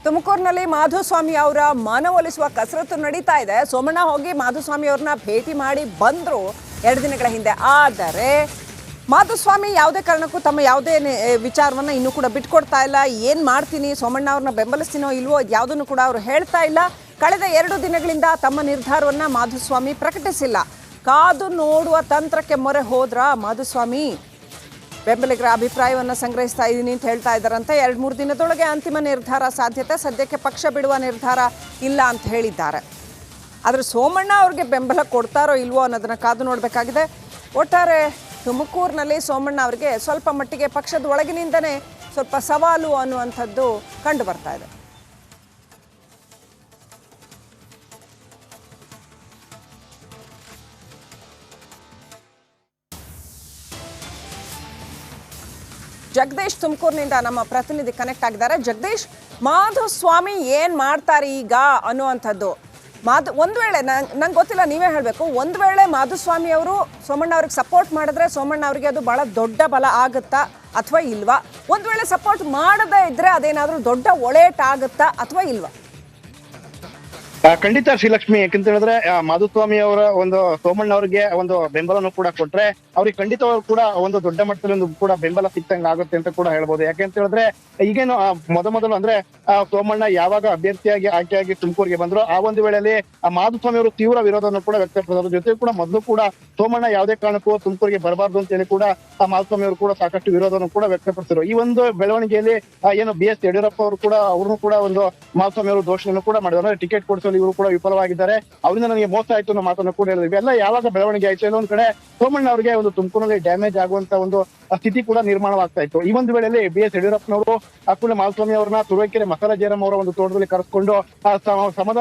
ತುಮಕೂರಿನಲ್ಲಿ ಮಾಧುಸ್ವಾಮಿ ಅವರ ಮನವೊಲಿಸುವ ಕಸರತ್ತು ನಡೀತಾ ಇದೆ. ಸೋಮಣ್ಣ ಹೋಗಿ ಮಾಧುಸ್ವಾಮಿ ಅವ್ರನ್ನ ಭೇಟಿ ಮಾಡಿ ಬಂದರು 2 ದಿನಗಳ ಹಿಂದೆ. ಆದರೆ ಮಾಧುಸ್ವಾಮಿ ಯಾವುದೇ ಕಾರಣಕ್ಕೂ ತಮ್ಮ ಯಾವುದೇ ವಿಚಾರವನ್ನು ಇನ್ನೂ ಕೂಡ ಬಿಟ್ಕೊಡ್ತಾ ಇಲ್ಲ. ಏನು ಮಾಡ್ತೀನಿ, ಸೋಮಣ್ಣ ಅವ್ರನ್ನ ಬೆಂಬಲಿಸ್ತೀನೋ ಇಲ್ವೋ ಯಾವುದನ್ನು ಕೂಡ ಅವರು ಹೇಳ್ತಾ ಇಲ್ಲ. ಕಳೆದ 2 ದಿನಗಳಿಂದ ತಮ್ಮ ನಿರ್ಧಾರವನ್ನು ಮಾಧುಸ್ವಾಮಿ ಪ್ರಕಟಿಸಿಲ್ಲ. ಕಾದು ನೋಡುವ ತಂತ್ರಕ್ಕೆ ಮೊರೆ ಹೋದ್ರ ಮಾಧುಸ್ವಾಮಿ. ಬೆಂಬಲಿಗರ ಅಭಿಪ್ರಾಯವನ್ನು ಸಂಗ್ರಹಿಸ್ತಾ ಇದ್ದೀನಿ ಅಂತ ಹೇಳ್ತಾ ಇದ್ದಾರಂತೆ. 2-3 ದಿನದೊಳಗೆ ಅಂತಿಮ ನಿರ್ಧಾರ ಸಾಧ್ಯತೆ. ಸದ್ಯಕ್ಕೆ ಪಕ್ಷ ಬಿಡುವ ನಿರ್ಧಾರ ಇಲ್ಲ ಅಂತ ಹೇಳಿದ್ದಾರೆ. ಆದರೆ ಸೋಮಣ್ಣ ಅವ್ರಿಗೆ ಬೆಂಬಲ ಕೊಡ್ತಾರೋ ಇಲ್ವೋ ಅನ್ನೋದನ್ನು ಕಾದು ನೋಡಬೇಕಾಗಿದೆ. ಒಟ್ಟಾರೆ ತುಮಕೂರಿನಲ್ಲಿ ಸೋಮಣ್ಣ ಅವರಿಗೆ ಸ್ವಲ್ಪ ಮಟ್ಟಿಗೆ ಪಕ್ಷದ ಒಳಗಿನಿಂದನೇ ಸ್ವಲ್ಪ ಸವಾಲು ಅನ್ನುವಂಥದ್ದು ಕಂಡು ಬರ್ತಾ ಇದೆ. ಜಗದೀಶ್ ತುಮಕೂರಿನಿಂದ ನಮ್ಮ ಪ್ರತಿನಿಧಿ ಕನೆಕ್ಟ್ ಆಗಿದ್ದಾರೆ. ಜಗದೀಶ್, ಮಾಧುಸ್ವಾಮಿ ಏನು ಮಾಡ್ತಾರೆ ಈಗ ಅನ್ನುವಂಥದ್ದು ಒಂದು ವೇಳೆ ನಂಗೆ ಗೊತ್ತಿಲ್ಲ, ನೀವೇ ಹೇಳಬೇಕು. ಒಂದು ವೇಳೆ ಮಾಧುಸ್ವಾಮಿ ಅವರು ಸೋಮಣ್ಣ ಅವ್ರಿಗೆ ಸಪೋರ್ಟ್ ಮಾಡಿದ್ರೆ ಸೋಮಣ್ಣ ಅವರಿಗೆ ಅದು ಬಹಳ ದೊಡ್ಡ ಬಲ ಆಗುತ್ತಾ ಅಥವಾ ಇಲ್ವಾ? ಒಂದು ವೇಳೆ ಸಪೋರ್ಟ್ ಮಾಡದೇ ಇದ್ರೆ ಅದೇನಾದರೂ ದೊಡ್ಡ ಒಳೇಟಾಗುತ್ತಾ ಅಥವಾ ಇಲ್ವಾ? ಖಂಡಿತ ಶ್ರೀಲಕ್ಷ್ಮಿ. ಯಾಕಂತ ಹೇಳಿದ್ರೆ ಮಾಧುಸ್ವಾಮಿ ಅವರ ಒಂದು ಸೋಮಣ್ಣ ಅವರಿಗೆ ಒಂದು ಬೆಂಬಲನು ಕೂಡ ಕೊಟ್ರೆ ಅವ್ರಿಗೆ ಖಂಡಿತವಾಗ್ಲೂ ಕೂಡ ಒಂದು ದೊಡ್ಡ ಮಟ್ಟದಲ್ಲಿ ಒಂದು ಕೂಡ ಬೆಂಬಲ ಸಿಕ್ತಂಗ ಆಗುತ್ತೆ ಅಂತ ಕೂಡ ಹೇಳ್ಬೋದು. ಯಾಕೆಂತ ಹೇಳಿದ್ರೆ ಈಗೇನು ಮೊದಲು ಅಂದ್ರೆ ಸೋಮಣ್ಣ ಯಾವಾಗ ಅಭ್ಯರ್ಥಿಯಾಗಿ ಆಯ್ಕೆಯಾಗಿ ತುಮಕೂರಿಗೆ ಬಂದ್ರು ಆ ಒಂದು ವೇಳೆಯಲ್ಲಿ ಮಾಧುಸ್ವಾಮಿ ಅವರು ತೀವ್ರ ವಿರೋಧವನ್ನು ಕೂಡ ವ್ಯಕ್ತಪಡಿಸಿದ್ರು. ಜೊತೆ ಕೂಡ ಮೊದಲು ಕೂಡ ಸೋಮಣ್ಣ ಯಾವುದೇ ಕಾರಣಕ್ಕೂ ತುಮಕೂರಿಗೆ ಬರಬಾರ್ದು ಅಂತ ಹೇಳಿ ಕೂಡ ಮಾಧುಸ್ವಾಮಿ ಅವರು ಕೂಡ ಸಾಕಷ್ಟು ವಿರೋಧವನ್ನು ಕೂಡ ವ್ಯಕ್ತಪಡಿಸಿದ್ರು. ಈ ಒಂದು ಬೆಳವಣಿಗೆಯಲ್ಲಿ ಏನು BS ಯಡಿಯೂರಪ್ಪ ಅವರು ಕೂಡ ಅವ್ರನ್ನು ಕೂಡ ಒಂದು ಮಾಧುಸ್ವಾಮಿ ಅವರು ದೋಷವನ್ನು ಕೂಡ ಮಾಡಿದ್ರು. ಅಂದ್ರೆ ಟಿಕೆಟ್ ಕೊಡಿಸಲು ಇವರು ಕೂಡ ವಿಫಲವಾಗಿದ್ದಾರೆ, ಅವರಿಂದ ನನಗೆ ಮೋಸ ಆಯ್ತು ಅನ್ನೋ ಮಾತನ್ನು ಕೂಡ ಹೇಳಿದ್ವಿ. ಎಲ್ಲ ಯಾವಾಗ ಬೆಳವಣಿಗೆ ಆಯ್ತು, ಎಲ್ಲೊಂದ್ ಕಡೆ ಸೋಮಣ್ಣ ಅವರಿಗೆ ಒಂದು ತುಮಕೂರಿನಲ್ಲಿ ಡ್ಯಾಮೇಜ್ ಆಗುವಂತ ಒಂದು ಸ್ಥಿತಿ ಕೂಡ ನಿರ್ಮಾಣವಾಗ್ತಾ ಇತ್ತು. ಈ ಒಂದು ವೇಳೆಯಲ್ಲಿ BS ಯಡಿಯೂರಪ್ಪನವರು ಕೂಡ ಮಾಧುಸ್ವಾಮಿ ಅವರನ್ನ ತುರುವೇಕೆರೆ ಮಸಾಲ ಜಯರಾಮ್ ಅವರ ಒಂದು ತೋಟದಲ್ಲಿ ಕರೆಸ್ಕೊಂಡು ಸಮಾಧಾನ